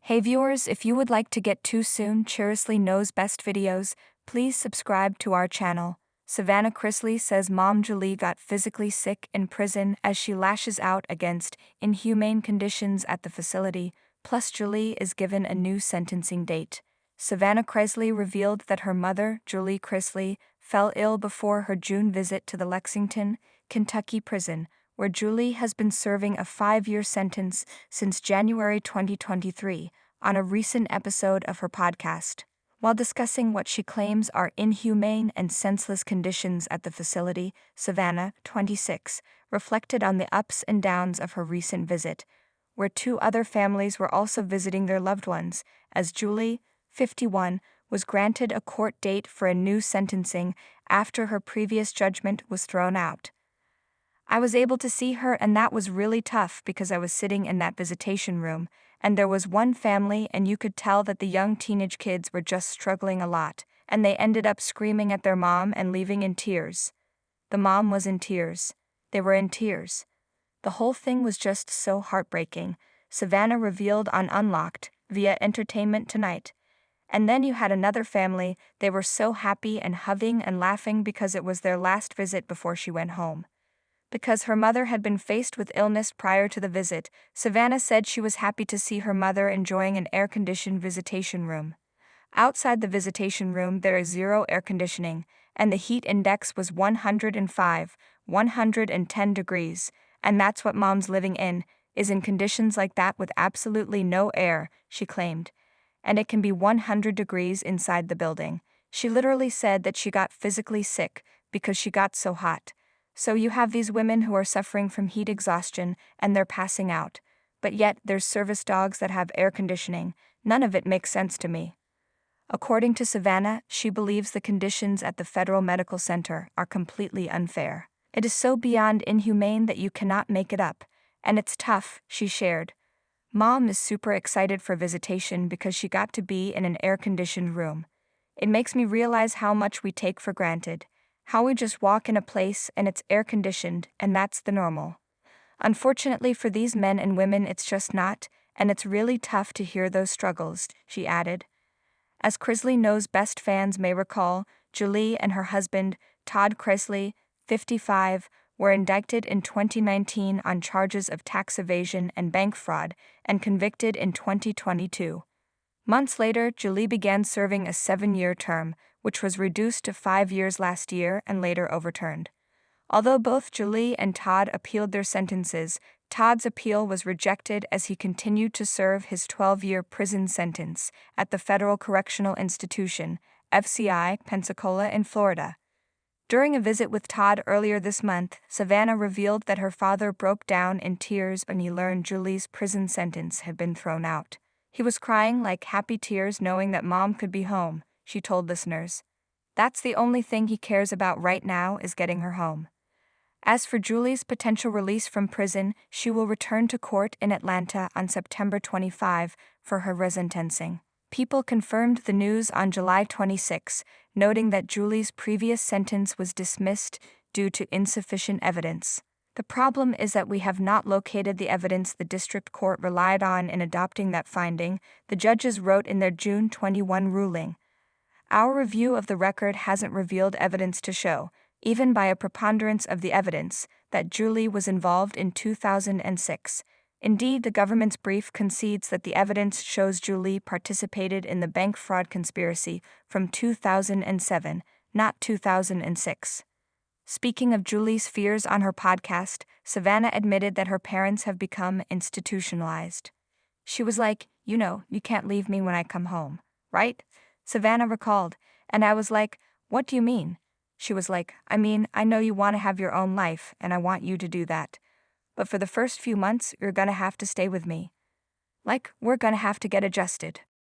Hey viewers, if you would like to get too soon Chirisley Knows best videos, please subscribe to our channel. Savannah Chrisley says mom Julie got physically sick in prison as she lashes out against inhumane conditions at the facility, plus Julie is given a new sentencing date. Savannah Chrisley revealed that her mother, Julie Chrisley, fell ill before her June visit to the Lexington, Kentucky prison, where Julie has been serving a 5-year sentence since January 2023, on a recent episode of her podcast. While discussing what she claims are inhumane and senseless conditions at the facility, Savannah, 26, reflected on the ups and downs of her recent visit, where 2 other families were also visiting their loved ones, as Julie, 51, was granted a court date for a new sentencing after her previous judgment was thrown out. I was able to see her, and that was really tough because I was sitting in that visitation room, and there was one family and you could tell that the young teenage kids were just struggling a lot, and they ended up screaming at their mom and leaving in tears. The mom was in tears. They were in tears. The whole thing was just so heartbreaking, Savannah revealed on Unlocked via Entertainment Tonight. And then you had another family, they were so happy and hugging and laughing because it was their last visit before she went home. Because her mother had been faced with illness prior to the visit, Savannah said she was happy to see her mother enjoying an air-conditioned visitation room. Outside the visitation room there is 0 air conditioning, and the heat index was 110 degrees, and that's what mom's living in, is in conditions like that with absolutely no air, she claimed. And it can be 100 degrees inside the building. She literally said that she got physically sick because she got so hot. So you have these women who are suffering from heat exhaustion and they're passing out, but yet there's service dogs that have air conditioning. None of it makes sense to me. According to Savannah, she believes the conditions at the Federal Medical Center are completely unfair. It is so beyond inhumane that you cannot make it up, and it's tough, she shared. Mom is super excited for visitation because she got to be in an air-conditioned room. It makes me realize how much we take for granted. How we just walk in a place and it's air-conditioned, and that's the normal. Unfortunately for these men and women it's just not, and it's really tough to hear those struggles, she added. As Chirisley Knows best fans may recall, Julie and her husband, Todd Chrisley, 55, were indicted in 2019 on charges of tax evasion and bank fraud, and convicted in 2022. Months later, Julie began serving a 7-year term, which was reduced to 5 years last year and later overturned. Although both Julie and Todd appealed their sentences, Todd's appeal was rejected as he continued to serve his 12-year prison sentence at the Federal Correctional Institution, FCI, Pensacola in Florida. During a visit with Todd earlier this month, Savannah revealed that her father broke down in tears when he learned Julie's prison sentence had been thrown out. He was crying like happy tears knowing that mom could be home, she told listeners. That's the only thing he cares about right now is getting her home. As for Julie's potential release from prison, she will return to court in Atlanta on September 25 for her resentencing. People confirmed the news on July 26, noting that Julie's previous sentence was dismissed due to insufficient evidence. The problem is that we have not located the evidence the district court relied on in adopting that finding, the judges wrote in their June 21 ruling. Our review of the record hasn't revealed evidence to show, even by a preponderance of the evidence, that Julie was involved in 2006. Indeed, the government's brief concedes that the evidence shows Julie participated in the bank fraud conspiracy from 2007, not 2006. Speaking of Julie's fears on her podcast, Savannah admitted that her parents have become institutionalized. She was like, you can't leave me when I come home, right? Savannah recalled, and I was like, what do you mean? She was like, I know you want to have your own life, and I want you to do that. But for the first few months, you're gonna have to stay with me. Like, we're gonna have to get adjusted.